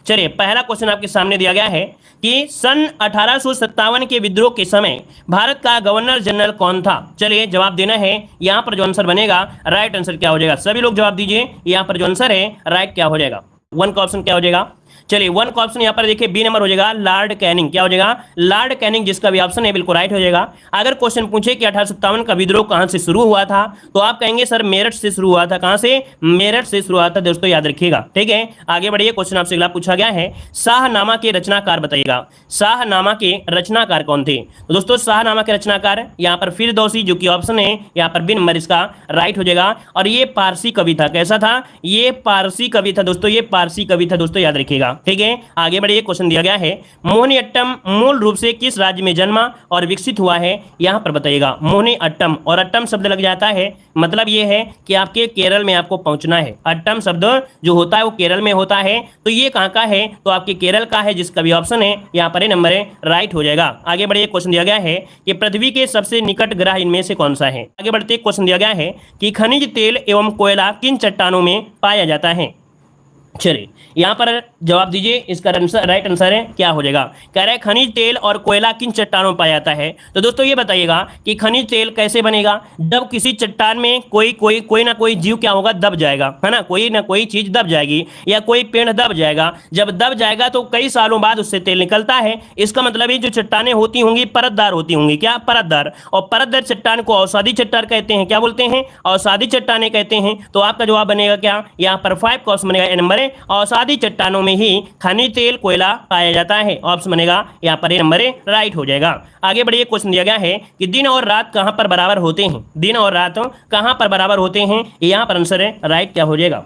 चलिए पहला क्वेश्चन आपके सामने दिया गया है कि सन 1857 के विद्रोह के समय भारत का गवर्नर जनरल कौन था। चलिए जवाब देना है। यहां पर जो आंसर बनेगा, राइट आंसर क्या हो जाएगा, सभी लोग जवाब दीजिए। यहां पर जो आंसर है राइट क्या हो जाएगा, वन का ऑप्शन क्या हो जाएगा। चलिए वन का ऑप्शन यहां पर देखिए बी नंबर हो जाएगा, लॉर्ड कैनिंग। क्या हो जाएगा, लॉर्ड कैनिंग, जिसका भी ऑप्शन है बिल्कुल राइट हो जाएगा। अगर क्वेश्चन पूछे कि 1857 का विद्रोह कहां से शुरू हुआ था तो आप कहेंगे सर मेरठ से शुरू हुआ था। कहां से, मेरठ से शुरू हुआ था दोस्तों, याद रखिएगा। ठीक है, आगे बढ़िए। क्वेश्चन आपसे अगला पूछा गया है, शाहनामा के रचनाकार बताइएगा। शाहनामा के रचनाकार कौन थे। तो दोस्तों शाहनामा के रचनाकार यहां पर फिरदौसी, जो कि ऑप्शन है यहां पर बी नंबर इसका राइट हो जाएगा। और ये पारसी कवि था। कैसा था, ये पारसी कवि था दोस्तों, ये पारसी कवि था दोस्तों, याद रखिएगा। ठीक है, आगे बढ़िए। क्वेश्चन दिया गया है, मोहिनीअट्टम मूल रूप से किस राज्य में जन्मा और विकसित हुआ है, यहां पर बताइएगा। मोहिनीअट्टम, और अट्टम शब्द लग जाता है, मतलब यह है कि आपके केरल में आपको पहुंचना है। अट्टम शब्द जो होता है वो केरल में होता है, तो ये कहां का है, तो आपके केरल का है, जिसका भी ऑप्शन है यहां पर नंबर है राइट हो जाएगा। आगे बढ़िए। क्वेश्चन दिया गया है कि पृथ्वी के सबसे निकट ग्रह इनमें से कौन सा है। आगे बढ़ते क्वेश्चन दिया गया है कि खनिज तेल एवं कोयला किन चट्टानों में पाया जाता है। चलिए यहां पर जवाब दीजिए, इसका राइट आंसर है क्या हो जाएगा। कह रहा है खनिज तेल और कोयला किन चट्टानों में पाया जाता है। तो दोस्तों ये बताइएगा कि खनिज तेल कैसे बनेगा, जब किसी चट्टान में कोई ना कोई जीव क्या होगा, दब जाएगा, है ना, कोई ना कोई चीज दब जाएगी या कोई पेड़ दब जाएगा। जब दब जाएगा तो कई सालों बाद उससे तेल निकलता है। इसका मतलब ये जो चट्टानें होती होंगी परतदार होती होंगी। क्या, परतदार। और परतदार चट्टान को अवसादी चट्टान कहते हैं। क्या बोलते हैं, अवसादी चट्टानें कहते हैं। तो आपका जवाब बनेगा क्या, यहाँ पर 5 का ऑप्शन बनेगा नंबर है। अवसादी चट्टानों में ही खनिज तेल कोयला पाया जाता है, ऑप्शन बनेगा यहाँ पर नंबर राइट हो जाएगा। आगे बढ़िए। क्वेश्चन दिया गया है कि दिन और रात कहां पर बराबर होते हैं। दिन और रात कहां पर बराबर होते हैं, यहां पर आंसर है राइट क्या हो जाएगा।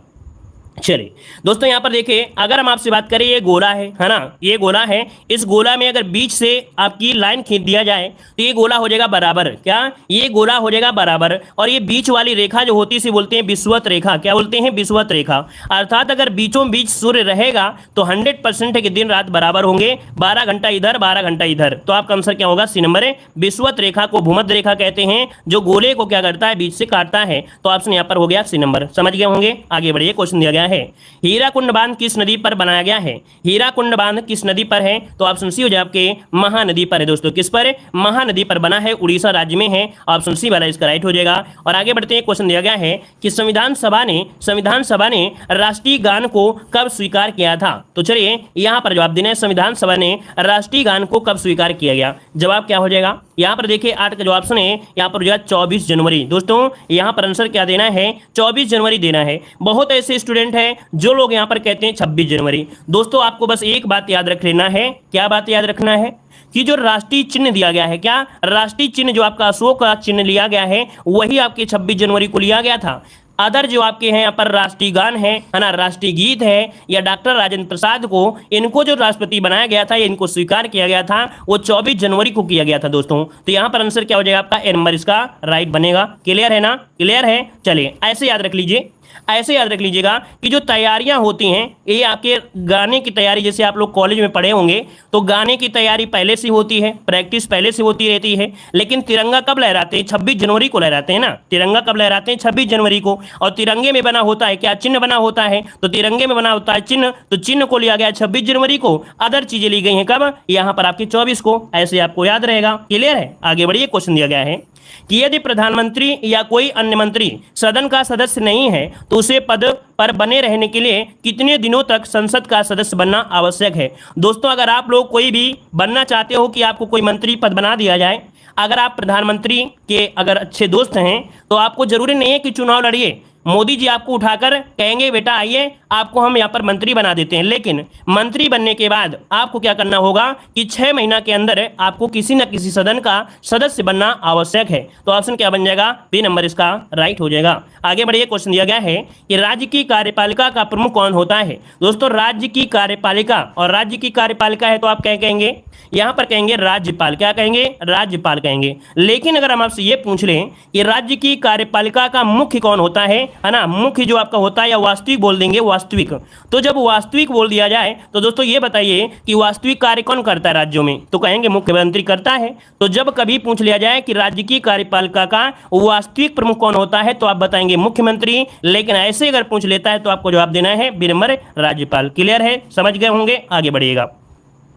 चलिए दोस्तों यहां पर देखिए, अगर हम आपसे बात करें, ये गोला है ना, ये गोला है। इस गोला में अगर बीच से आपकी लाइन खींच दिया जाए तो ये गोला हो जाएगा बराबर। क्या, ये गोला हो जाएगा बराबर। और ये बीच वाली रेखा जो होती है इसे बोलते हैं विषुवत रेखा। क्या बोलते हैं, विषुवत रेखा। अर्थात अगर बीचों बीच सूर्य रहेगा तो 100% है कि दिन रात बराबर होंगे, 12 घंटा इधर 12 घंटा इधर। तो आपका आंसर क्या होगा, सी नंबर है। विषुवत रेखा को भूमध्य रेखा कहते हैं, जो गोले को क्या करता है, बीच से काटता है। तो ऑप्शन यहाँ पर हो गया सी नंबर, समझ गए होंगे। आगे बढ़िए। क्वेश्चन दिया गया है, हीराकुंड बांध किस नदी पर बनाया गया है। हीराकुंड बांध किस नदी पर है, तो ऑप्शन सी हो जाए आपके महानदी पर है दोस्तों। किस पर, महानदी पर बना है, उड़ीसा राज्य में है, ऑप्शन सी वाला इसका राइट हो जाएगा। और आगे बढ़ते हैं। क्वेश्चन दिया गया है कि संविधान सभा ने राष्ट्रीय गान को कब स्वीकार किया था। तो चलिए यहां पर जवाब देना है, संविधान सभा ने राष्ट्रीय गान को कब स्वीकार किया गया। जवाब क्या हो जाएगा, यहां पर देखिए 8 का जो ऑप्शन है यहां पर हो जाएगा 24 जनवरी। दोस्तों यहां पर आंसर क्या देना है, 24 जनवरी देना है। बहुत ऐसे स्टूडेंट हैं जो लोग यहां पर कहते हैं 26 जनवरी। दोस्तों आपको बस एक बात याद रख लेना है, क्या बात याद रखना है, कि जो राष्ट्रीय चिन्ह दिया गया है, क्या राष्ट्रीय चिन्ह जो आपका अशोक का चिन्ह लिया गया है वही आपके 26 जनवरी को लिया गया था। अदर जो आपके हैं यहाँ पर राष्ट्रीय गान है ना, राष्ट्रीय गीत है, या डॉक्टर राजेंद्र प्रसाद को, इनको जो राष्ट्रपति बनाया गया था, इनको स्वीकार किया गया था, वो 24 जनवरी को किया गया था दोस्तों। तो यहाँ पर आंसर क्या हो जाएगा आपका, ए नंबर इसका राइट बनेगा। क्लियर है ना, क्लियर है। चलिए ऐसे याद रख लीजिए, ऐसे याद रख लीजिएगा कि जो तैयारियां होती हैं, ये आपके गाने की तैयारी, जैसे आप लोग कॉलेज में पढ़े होंगे तो गाने की तैयारी पहले से होती है, प्रैक्टिस पहले से होती रहती है। लेकिन तिरंगा कब लहराते हैं, 26 जनवरी को लहराते हैं ना। तिरंगा कब लहराते हैं, 26 जनवरी को। और तिरंगे में बना होता है क्या, चिन्ह बना होता है। तो तिरंगे में बना होता है चिन्ह, तो चिन्ह को लिया गया 26 जनवरी को। अदर चीजें ली गई हैं कब, यहाँ पर आपकी 24 को। ऐसे आपको याद रहेगा। क्लियर है। आगे बढ़िए। क्वेश्चन दिया गया है कि यदि प्रधानमंत्री या कोई अन्य मंत्री सदन का सदस्य नहीं है तो उसे पद पर बने रहने के लिए कितने दिनों तक संसद का सदस्य बनना आवश्यक है। दोस्तों अगर आप लोग कोई भी बनना चाहते हो कि आपको कोई मंत्री पद बना दिया जाए, अगर आप प्रधानमंत्री के अगर अच्छे दोस्त हैं तो आपको जरूरी नहीं है कि चुनाव लड़िए। मोदी जी आपको उठाकर कहेंगे बेटा आइए आपको हम यहाँ पर मंत्री बना देते हैं, लेकिन मंत्री बनने के बाद आपको क्या करना होगा कि 6 महीना के अंदर आपको किसी न किसी सदन का सदस्य बनना आवश्यक है। तो ऑप्शन क्या बन जाएगा, बी नंबर इसका राइट हो जाएगा। आगे बढ़िए। क्वेश्चन दिया गया है कि राज्य की कार्यपालिका का प्रमुख कौन होता है। दोस्तों राज्य की कार्यपालिका, और राज्य की कार्यपालिका है तो आप क्या कहेंगे, यहां पर कहेंगे राज्यपाल। क्या कहेंगे? राज्यपाल कहेंगे। लेकिन अगर हम आपसे ये पूछ लें कि राज्य की कार्यपालिका का मुख्य कौन होता है ना, मुख्य जो आपका होता है, या वास्तविक बोल देंगे, वास्तविक। तो जब वास्तविक बोल दिया जाए तो दोस्तों ये बताइए कि वास्तविक कार्य कौन करता है राज्यों में, तो कहेंगे मुख्यमंत्री करता है। तो जब कभी पूछ लिया जाए कि राज्य की कार्यपालिका का वास्तविक प्रमुख कौन होता है, तो आप बताएंगे मुख्यमंत्री। लेकिन ऐसे अगर पूछ लेता है तो आपको जवाब देना है बिनम्र राज्यपाल। क्लियर है? समझ गए होंगे? आगे बढ़िएगा।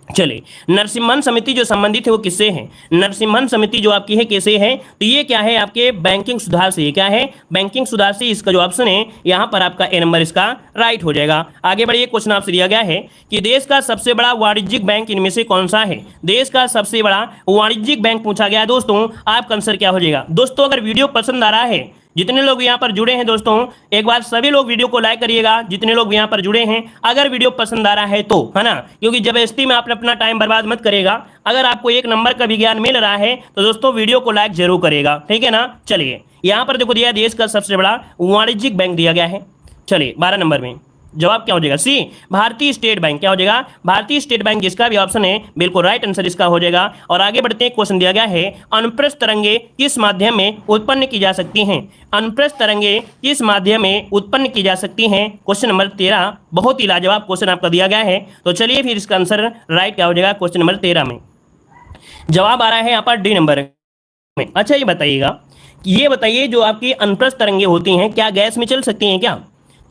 चलिए, नरसिम्हन समिति जो संबंधित है वो किससे है? नरसिम्हन समिति जो आपकी है कैसे है? तो ये क्या है? आपके बैंकिंग सुधार से। क्या है? बैंकिंग सुधार से। इसका जो ऑप्शन है यहां पर आपका ए नंबर इसका राइट हो जाएगा। आगे बढ़िए, क्वेश्चन आपसे दिया गया है कि देश का सबसे बड़ा वाणिज्यिक बैंक इनमें से कौन सा है? देश का सबसे बड़ा वाणिज्यिक बैंक पूछा गया है दोस्तों। आपका आंसर क्या हो जाएगा? दोस्तों अगर वीडियो पसंद आ रहा है, जितने लोग यहाँ पर जुड़े हैं दोस्तों, एक बार सभी लोग वीडियो को लाइक करिएगा, जितने लोग यहाँ पर जुड़े हैं। अगर वीडियो पसंद आ रहा है तो, है ना, क्योंकि जबरदस्ती में आपने अपना टाइम बर्बाद मत करेगा। अगर आपको एक नंबर का भी ज्ञान मिल रहा है तो दोस्तों वीडियो को लाइक जरूर करेगा, ठीक है ना। चलिए, यहाँ पर देखो दिया देश का सबसे बड़ा वाणिज्यिक बैंक दिया गया है। चलिए 12 नंबर में जवाब क्या हो जाएगा? सी, भारतीय स्टेट बैंक। क्या हो जाएगा? भारतीय स्टेट बैंक। जिसका भी ऑप्शन है बिल्कुल राइट आंसर इसका हो जाएगा। और आगे बढ़ते हैं, क्वेश्चन दिया गया है अनुप्रस्थ तरंगे किस माध्यम में उत्पन्न की जा सकती हैं? अनुप्रस्थ तरंगे किस माध्यम में उत्पन्न की जा सकती हैं? Question number 13। बहुत ही लाजवाब क्वेश्चन आपका दिया गया है। तो चलिए फिर इसका आंसर राइट क्या हो जाएगा? क्वेश्चन नंबर 13 में जवाब आ रहा है यहाँ पर डी नंबर में। अच्छा ये बताइए जो आपकी अनुप्रस्थ तरंगे होती हैं क्या गैस में चल सकती हैं क्या?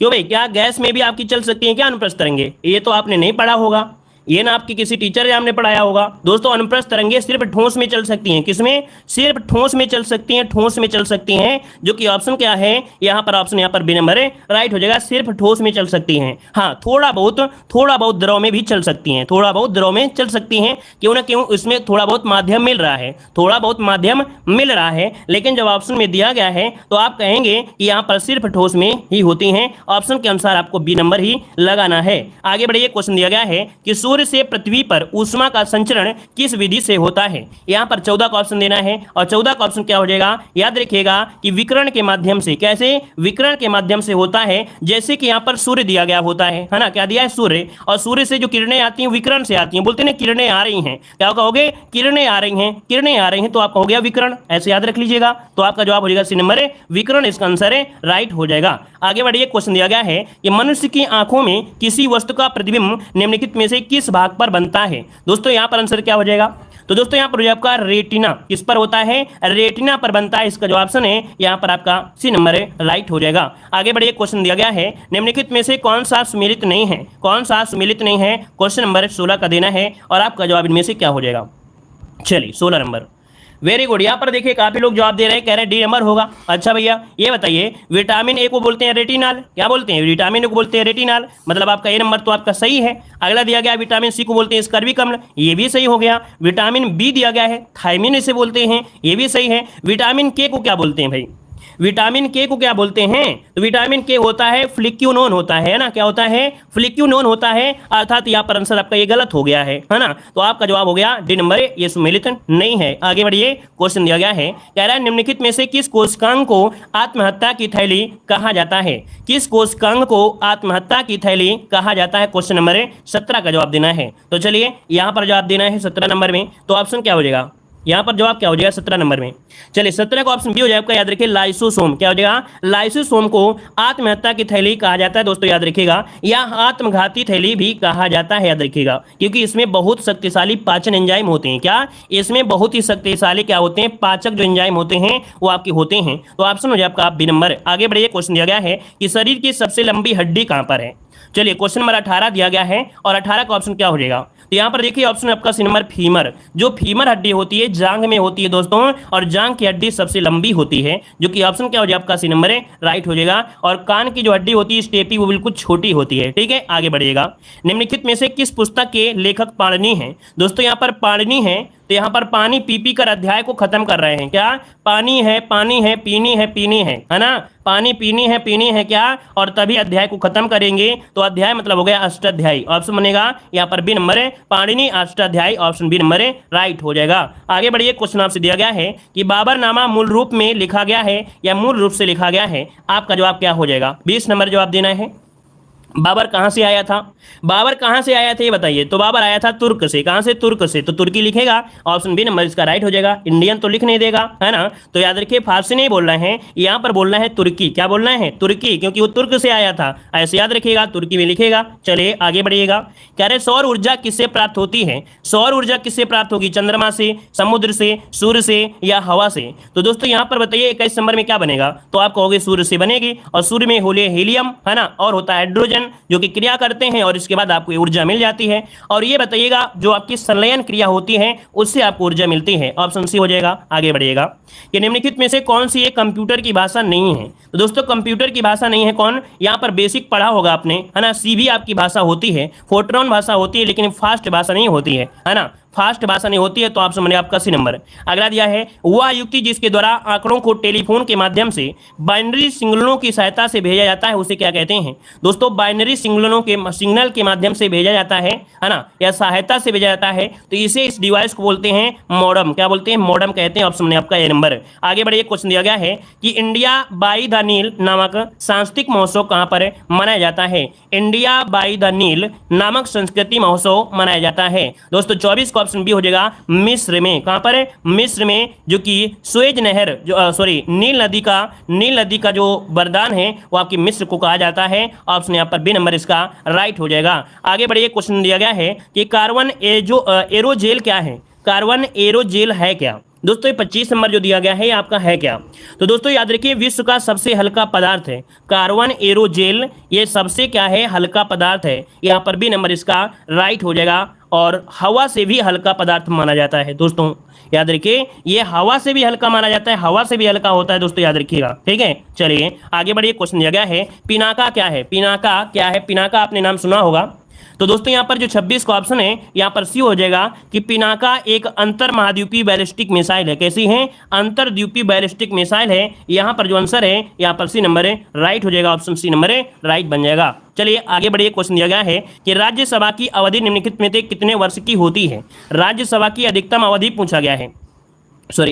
क्यों भाई, क्या गैस में भी आपकी चल सकती हैं क्या अनुप्रस्थ तरंगे? ये तो आपने नहीं पढ़ा होगा, ये ना आपकी किसी टीचर ने आपने पढ़ाया होगा। दोस्तों अनुप्रस्थ तरंगे सिर्फ ठोस में चल सकती हैं। किसमें? सिर्फ ठोस में चल सकती हैं, ठोस में चल सकती हैं। जो कि ऑप्शन क्या है यहाँ पर? ऑप्शन यहाँ पर बी नंबर है राइट हो जाएगा। सिर्फ ठोस में चल सकती हैं। हाँ, थोड़ा बहुत द्रव में भी चल सकती हैं, थोड़ा बहुत द्रव में चल सकती हैं। क्यों ना क्यों, इसमें थोड़ा बहुत माध्यम मिल रहा है, थोड़ा बहुत माध्यम मिल रहा है। लेकिन जब ऑप्शन में दिया गया है तो आप कहेंगे कि यहाँ पर सिर्फ ठोस में ही होती हैं। ऑप्शन के अनुसार आपको बी नंबर ही लगाना है। आगे बढ़िए, क्वेश्चन दिया गया है कि सूर्य से पृथ्वी पर ऊष्मा का संचरण किस विधि से होता है? यहाँ पर 14 का ऑप्शन देना है। और 14 का ऑप्शन क्या हो जाएगा? याद रखिएगा कि विकिरण के माध्यम से। कैसे? विकिरण के माध्यम से होता है। जैसे कि यहाँ पर सूर्य दिया गया होता है ना, क्या दिया है? सूर्य। और सूर्य से जो किरणें आती हैं विकिरण से आती हैं। बोलते हैं ना किरणें आ रही हैं, क्या कहोगे? किरणें आ रही हैं, किरणें आ रही हैं, तो आपका हो गया विकिरण। ऐसे याद रख लीजिएगा। तो आपका जवाब हो जाएगा सी नंबर है विकिरण, इसका आंसर है राइट हो जाएगा। आगे बढ़िए, क्वेश्चन दिया गया है कि मनुष्य की आंखों में किसी वस्तु का प्रतिबिंब निम्नलिखित में से किस भाग पर बनता है? दोस्तों यहां पर आंसर क्या हो जाएगा? तो दोस्तों यहां पर आपका रेटिना। किस पर होता है? रेटिना पर बनता है। इसका जो ऑप्शन है यहां पर आपका सी नंबर है राइट हो जाएगा। आगे बढ़िए, क्वेश्चन दिया गया है निम्नलिखित में से कौन सा सुमेलित नहीं है? कौन सा सुमेलित नहीं है? क्वेश्चन नंबर 16 का देना है। और आपका जवाब इनमें से क्या हो जाएगा? चलिए 16 नंबर। Very good. यहाँ पर देखिए काफी लोग जवाब दे रहे हैं, कह रहे हैं डी नंबर होगा। अच्छा भैया ये बताइए, विटामिन ए को बोलते हैं रेटिनाल। क्या बोलते हैं? विटामिन ए को बोलते हैं रेटिनाल, मतलब आपका ए नंबर तो आपका सही है। अगला दिया गया विटामिन सी को बोलते हैं स्कर्वी अम्ल, ये भी सही हो गया। विटामिन बी दिया गया है थायमिन इसे बोलते हैं, ये भी सही है। विटामिन के को क्या बोलते हैं भाई? विटामिन के को क्या बोलते हैं? तो विटामिन के होता है फ्लिक्यूनोन होता है ना, क्या होता है? फ्लिक्यूनोन होता है। अर्थात यहाँ पर आंसर आपका ये गलत हो गया है ना। तो आपका जवाब हो गया डी नंबर, ये सुमेलित नहीं है। आगे बढ़िए, क्वेश्चन दिया गया है, कह रहा है निम्नलिखित में से किस कोशिकांग को आत्महत्या की थैली कहा जाता है? किस कोशिकांग को आत्महत्या की थैली कहा जाता है? क्वेश्चन नंबर 17 का जवाब देना है। तो चलिए यहाँ पर जवाब देना है 17 नंबर में। तो ऑप्शन क्या हो जाएगा? यहाँ पर जवाब क्या हो जाएगा 17 नंबर में? चलिए 17 का ऑप्शन बी हो जाएगा। याद रखिए लाइसोसोम। क्या हो जाएगा? लाइसोसोम को आत्महत्या की थैली कहा जाता है दोस्तों, याद रखिएगा, या आत्मघाती थैली भी कहा जाता है, याद रखिएगा, क्योंकि इसमें बहुत शक्तिशाली पाचन एंजाइम होते हैं। क्या? इसमें बहुत ही शक्तिशाली क्या होते हैं? पाचक जो एंजाइम होते हैं वो आपके होते हैं। तो ऑप्शन हो जाए आपका बी नंबर। आगे बढ़िए, क्वेश्चन दिया गया है कि शरीर की सबसे लंबी हड्डी कहाँ पर है? चलिए क्वेश्चन नंबर 18 दिया गया है। और 18 का ऑप्शन क्या हो जाएगा? तो यहाँ पर देखिए ऑप्शन आपका सी नंबर फीमर। जो फीमर हड्डी होती है जांग में होती है दोस्तों, और जांग की हड्डी सबसे लंबी होती है, जो कि ऑप्शन क्या हो जाएगा? आपका सी नंबर है राइट हो जाएगा। और कान की जो हड्डी होती है स्टेपी, वो बिल्कुल छोटी होती है। ठीक है, आगे बढ़िएगा। निम्नलिखित में से किस पुस्तक के लेखक पाणिनि हैं? दोस्तों यहाँ पर पाणिनि है, तो यहाँ पर पानी पी पी कर अध्याय को खत्म कर रहे हैं। क्या? पानी है पीनी है ना, पानी पीनी है क्या, और तभी अध्याय को खत्म करेंगे। तो अध्याय मतलब हो गया अष्टाध्यायी। ऑप्शन बनेगा यहाँ पर बी नंबर है Panini Ashtadhyayi, option B number है राइट हो जाएगा। आगे बढ़िए, क्वेश्चन आपसे दिया गया है कि बाबरनामा मूल रूप में लिखा गया है या मूल रूप से लिखा गया है? आपका जवाब क्या हो जाएगा? 20 नंबर जवाब देना है। बाबर कहाँ से आया था? बाबर कहाँ से आया था ये बताइए। तो बाबर आया था तुर्क से। कहाँ से? तुर्क से। तो तुर्की लिखेगा, ऑप्शन बी नंबर इसका राइट हो जाएगा। इंडियन तो लिख नहीं देगा, है ना। तो याद रखिए फारसी नहीं बोल रहे हैं, यहाँ पर बोलना है तुर्की। क्या बोलना है? तुर्की, क्योंकि वो तुर्क से आया था, ऐसे याद रखिएगा, तुर्की में लिखेगा। चलिए आगे बढ़िएगा। कह रहे सौर ऊर्जा किससे प्राप्त होती है? सौर ऊर्जा किससे प्राप्त होगी? चंद्रमा से, समुद्र से, सूर्य से या हवा से? तो दोस्तों यहाँ पर बताइए 21 नंबर में क्या बनेगा? तो आप कहोगे सूर्य से बनेगी, और सूर्य में होले हीलियम, है ना, और होता है हाइड्रोजन, जो कि क्रिया करते हैं और इसके बाद आपको ऊर्जा मिल जाती है। और ये बताइएगा जो आपकी संलयन क्रिया होती है उससे आपको ऊर्जा मिलती है। ऑप्शन सी हो जाएगा। आगे बढ़िएगा कि निम्नलिखित में से कौन सी एक कंप्यूटर की भाषा नहीं है? तो दोस्तों कंप्यूटर की भाषा नहीं है कौन? यहाँ पर बेसिक पढ़ा होगा आपने, है ना। सी भी आपकी भाषा होती है, फोर्ट्रॉन भाषा होती है, लेकिन फास्ट भाषा नहीं होती है ना, फास्ट भाषा नहीं होती है। तो ऑप्शन बने आपका सी नंबर। अगला दिया है वह युक्ति जिसके द्वारा आंकड़ों को टेलीफोन के माध्यम से बाइनरी सिग्नलों की सहायता से भेजा जाता है उसे क्या कहते हैं? दोस्तों बाइनरी सिग्नल के माध्यम से भेजा जाता है ना, या सहायता से भेजा जाता है, तो इसे, इस डिवाइस को बोलते हैं मॉडम। क्या बोलते हैं? मॉडम कहते हैं। ऑप्शन बने आपका ए नंबर। आगे बढ़िए, क्वेश्चन दिया गया है कि इंडिया बाई द नील नामक सांस्कृतिक महोत्सव कहाँ पर मनाया जाता है? इंडिया बाई द नील नामक संस्कृति महोत्सव मनाया जाता है दोस्तों। 24 को ऑप्शन बी हो जाएगा, मिस्र में। कहां पर है? मिस्र में, जो कि सुएज नहर, जो नील नदी का जो वरदान है वो आपकी मिस्र को कहा जाता है। ऑप्शन यहां पर बी नंबर इसका राइट हो जाएगा। आगे बढ़िए, क्वेश्चन दिया गया है कि कार्बन एरोजेल क्या है? कार्बन एरोजेल है क्या? दोस्तों ये 25 नंबर जो दिया गया है ये आपका है क्या? तो दोस्तों याद रखिए विश्व का सबसे हल्का पदार्थ है कार्बन एरोजेल। ये सबसे क्या है? हल्का पदार्थ है। यहाँ पर भी नंबर इसका राइट हो जाएगा। और हवा से भी हल्का पदार्थ माना जाता है दोस्तों, याद रखिए ये हवा से भी हल्का माना जाता है, हवा से भी हल्का होता है दोस्तों, याद रखिएगा। ठीक है, चलिए आगे बढ़िए। क्वेश्चन दिया गया है पिनाका क्या है? पिनाका क्या है? पिनाका आपने नाम सुना होगा। तो दोस्तों यहाँ पर जो 26 का ऑप्शन है यहाँ पर सी हो जाएगा कि पिनाका एक अंतर महाद्वीपीय बैलिस्टिक मिसाइल है। कैसी है? अंतरद्वीपीय बैलिस्टिक मिसाइल है। यहाँ पर जो आंसर है यहाँ पर सी नंबर है, राइट हो जाएगा। ऑप्शन सी नंबर है, राइट बन जाएगा। चलिए आगे बढ़िए। क्वेश्चन दिया गया है कि राज्यसभा की अवधि निम्नलिखित में से कितने वर्ष की होती है? राज्यसभा की अधिकतम अवधि पूछा गया है,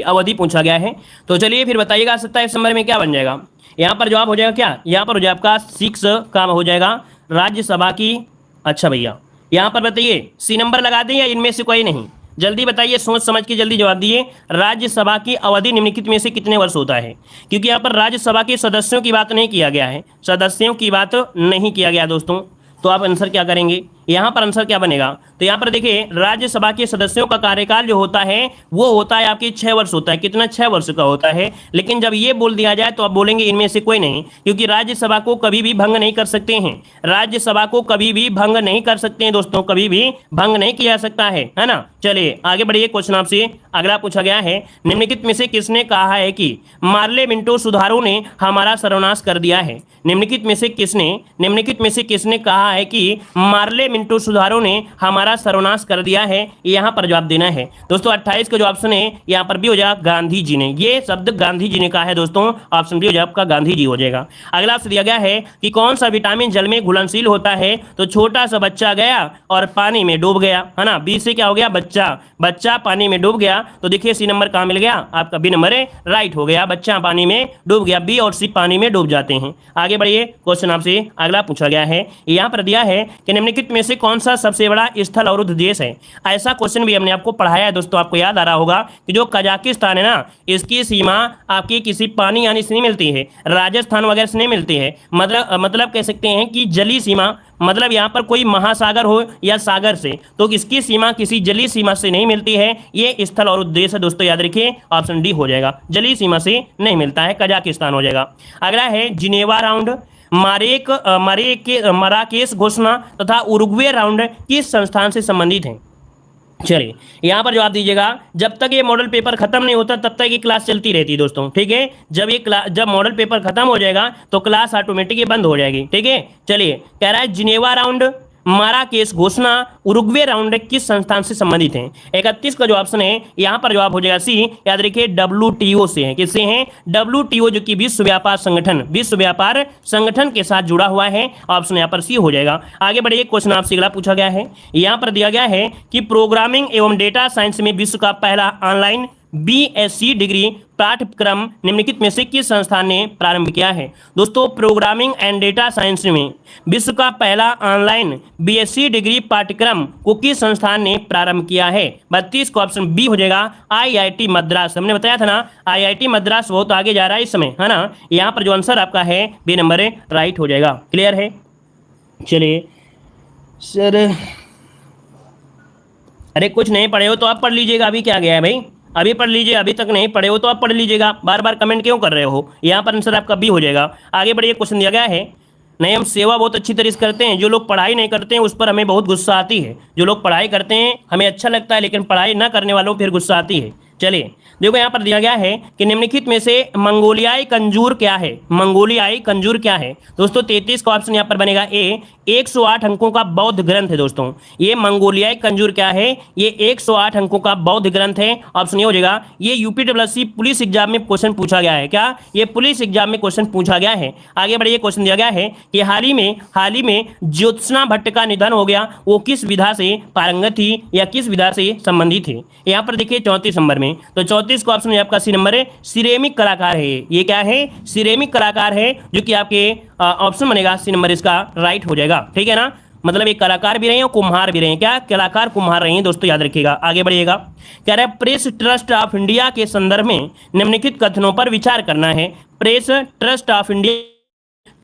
अवधि पूछा गया है। तो चलिए फिर बताइएगा 27 नंबर में क्या बन जाएगा? यहाँ पर जवाब हो जाएगा क्या? यहाँ पर हो जाएगा आपका 6 का हो जाएगा राज्यसभा की। अच्छा भैया यहाँ पर बताइए सी नंबर लगा दें या इनमें से कोई नहीं? जल्दी बताइए, सोच समझ के जल्दी जवाब दिए। राज्यसभा की अवधि निम्नलिखित में से कितने वर्ष होता है? क्योंकि यहाँ पर राज्यसभा के सदस्यों की बात नहीं किया गया है, सदस्यों की बात नहीं किया गया दोस्तों। तो आप आंसर क्या करेंगे? यहाँ पर आंसर क्या बनेगा? तो यहाँ पर देखिए राज्यसभा के सदस्यों का कार्यकाल जो होता है वो होता है आपकी 6 वर्ष होता है। कितना? 6 वर्ष का होता है। लेकिन जब ये बोल दिया जाए तो आप बोलेंगे इनमें से कोई नहीं, क्योंकि राज्यसभा को कभी भी भंग नहीं कर सकते हैं। राज्यसभा को कभी भी भंग नहीं कर सकते हैं दोस्तों, कभी भी भंग नहीं किया जा सकता है ना। चलिए आगे बढ़िए। क्वेश्चन आपसे अगला पूछा गया है निम्नलिखित में से किसने कहा है कि मार्ले मिंटो सुधारों ने हमारा सर्वनाश कर दिया है? निम्नलिखित में से किसने कहा है कि मार्ले मिंटो सुधारों ने हमारा सर्वनाश कर दिया है? यहाँ पर जवाब देना है दोस्तों। 28 का जो ऑप्शन है यहाँ पर भी हो जाएगा गांधी जी ने। ये शब्द गांधी जी ने कहा है दोस्तों। ऑप्शन बी हो जाएगा आपका गांधी जी हो जाएगा। अगला आपसे दिया गया है कि कौन सा विटामिन जल में घुलनशील होता है? तो छोटा सा बच्चा गया और पानी में डूब गया, है ना। बी से क्या हो गया? बच्चा पानी में डूब गया। तो देखिए सी नंबर कहाँ मिल गया? आपका बी नंबर है, राइट हो गया। बच्चा पानी में डूब गया, बी और सी पानी में डूब जाते हैं। आगे बढ़िए। क्वेश्चन आपसे अगला पूछा गया है, यहाँ पर दिया है कि निम्नलिखित में से कौन सा सबसे बड़ा स्थल अवरुद्ध देश है? ऐसा क्वेश्चन भी हमने आपको पढ़ाया है दोस्तों। आपको याद आ रहा होगा कि जो कजाकिस्तान है ना, इसकी सीमा आपकी किसी पानी यानी से नहीं मिलती है, राजस्थान वगैरह से नहीं मिलती है। मतलब कह सकते हैं कि जली सीमा, मतलब यहाँ पर कोई महासागर हो या सागर से, तो इसकी सीमा किसी जलीय सीमा से नहीं मिलती है। ये स्थल और उद्देश्य है दोस्तों, याद रखिए। ऑप्शन डी हो जाएगा, जलीय सीमा से नहीं मिलता है, कजाकिस्तान हो जाएगा। अगला है जिनेवा राउंड, मराकेश घोषणा तथा उरुग्वे राउंड किस संस्थान से संबंधित है? चलिए यहाँ पर जवाब दीजिएगा। जब तक ये मॉडल पेपर खत्म नहीं होता तब तक ये क्लास चलती रहती है दोस्तों, ठीक है। जब मॉडल पेपर खत्म हो जाएगा तो क्लास ऑटोमेटिक बंद हो जाएगी, ठीक है। चलिए कह रहा है जिनेवा राउंड, माराकेश घोषणा, उरुग्वे राउंड किस संस्थान से संबंधित हैं? 31 का जो ऑप्शन है यहाँ पर जवाब हो जाएगा सी। याद रखिए WTO से है। किससे हैं? WTO, जो कि विश्व व्यापार संगठन के साथ जुड़ा हुआ है। ऑप्शन यहाँ पर सी हो जाएगा। आगे बढ़िए। क्वेश्चन आपसे अगला पूछा गया है, यहाँ पर दिया गया है कि प्रोग्रामिंग एवं डेटा साइंस में विश्व का पहला ऑनलाइन बीएससी डिग्री पाठ्यक्रम निम्नलिखित में से किस संस्थान ने प्रारंभ किया है? दोस्तों, प्रोग्रामिंग एंड डेटा साइंस में विश्व का पहला ऑनलाइन बीएससी डिग्री पाठ्यक्रम को किस संस्थान ने प्रारंभ किया है? 32 का ऑप्शन बी हो जाएगा, आईआईटी मद्रास। हमने बताया था ना, आईआईटी मद्रास बहुत आगे जा रहा है इस समय, है ना। यहाँ पर जो आंसर आपका है बी नंबर राइट हो जाएगा। क्लियर है? चलिए सर, अरे कुछ नहीं पढ़े हो तो आप पढ़ लीजिएगा, अभी क्या गया है भाई, अभी पढ़ लीजिए, अभी तक नहीं पढ़े हो तो आप पढ़ लीजिएगा, बार बार कमेंट क्यों कर रहे हो? यहाँ पर आंसर आपका बी हो जाएगा। आगे बढ़िए, क्वेश्चन दिया गया है, नहीं हम सेवा बहुत अच्छी तरीके से करते हैं, जो लोग पढ़ाई नहीं करते हैं उस पर हमें बहुत गुस्सा आती है, जो लोग पढ़ाई करते हैं हमें अच्छा लगता है, लेकिन पढ़ाई ना करने वालों फिर गुस्सा आती है। चलिए देखो, यहाँ पर दिया गया है कि निम्नलिखित में से मंगोलियाई कंजूर क्या है? मंगोलियाई कंजूर क्या है? दोस्तों 33 का ऑप्शन यहाँ पर बनेगा ए, 108 अंकों का बौद्ध ग्रंथ है। दोस्तों ये मंगोलियाई कंजूर क्या है? ये 108 अंकों का बौद्ध ग्रंथ है। ऑप्शन ये हो जाएगा। ये यूपीडब्ल्यूएससी पुलिस एग्जाम में क्वेश्चन पूछा गया है। क्या? ये पुलिस एग्जाम में क्वेश्चन पूछा गया है। आगे बढ़िए, क्वेश्चन दिया गया है कि हाल ही में ज्योत्सना भट्ट का निधन हो गया, वो किस विधा से पारंगत थी या किस विधा से संबंधित थे? यहाँ पर देखिए 34 नंबर में, तो 34 का ऑप्शन आपका सी नंबर है, सिरेमिक कलाकार है। ये क्या है? सिरेमिक कलाकार है, जो कि आपके ऑप्शन बनेगा सी नंबर इसका राइट हो जाएगा। ठीक है ना, मतलब एक कलाकार भी रहे हैं और कुम्हार भी रहे हैं। क्या? कलाकार कुम्हार रहे हैं दोस्तों, याद रखिएगा। आगे बढ़िएगा, कह रहा है प्रेस ट्रस्ट ऑफ इंडिया के संदर्भ में निम्नलिखित कथनों पर विचार करना है। प्रेस ट्रस्ट ऑफ इंडिया,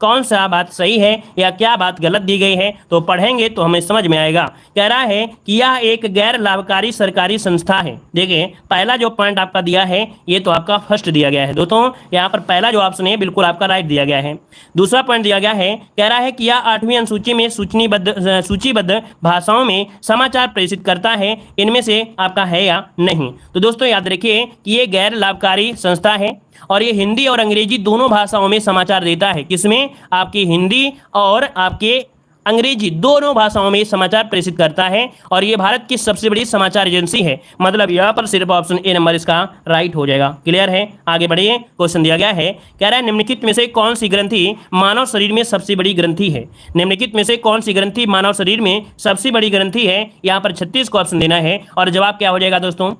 कौन सा बात सही है या क्या बात गलत दी गई है, तो पढ़ेंगे तो हमें समझ में आएगा। कह रहा है कि यह एक गैर लाभकारी सरकारी संस्था है। देखिए पहला जो पॉइंट आपका दिया है ये तो आपका फर्स्ट दिया गया है दोस्तों, यहाँ पर पहला जो ऑप्शन है बिल्कुल आपका राइट दिया गया है। दूसरा पॉइंट दिया गया है, कह रहा है कि यह 8वीं अनुसूची में सूचीबद्ध भाषाओं में समाचार प्रेषित करता है, इनमें से आपका है या नहीं। तो दोस्तों याद रखिए कि ये गैर लाभकारी संस्था है और ये हिंदी और अंग्रेजी दोनों भाषाओं में समाचार देता है। किसमें? आपकी हिंदी और आपके अंग्रेजी दोनों भाषाओं में समाचार प्रेषित करता है और ये भारत की सबसे बड़ी समाचार एजेंसी है। मतलब यहाँ पर सिर्फ ऑप्शन ए नंबर इसका राइट हो जाएगा। क्लियर है? आगे बढ़िए, क्वेश्चन दिया गया है, कह रहा है निम्नलिखित में से कौन सी ग्रंथि मानव शरीर में सबसे बड़ी ग्रंथि है? निम्नलिखित में से कौन सी ग्रंथि मानव शरीर में सबसे बड़ी ग्रंथि है? यहाँ पर 36 को ऑप्शन देना है और जवाब क्या हो जाएगा दोस्तों?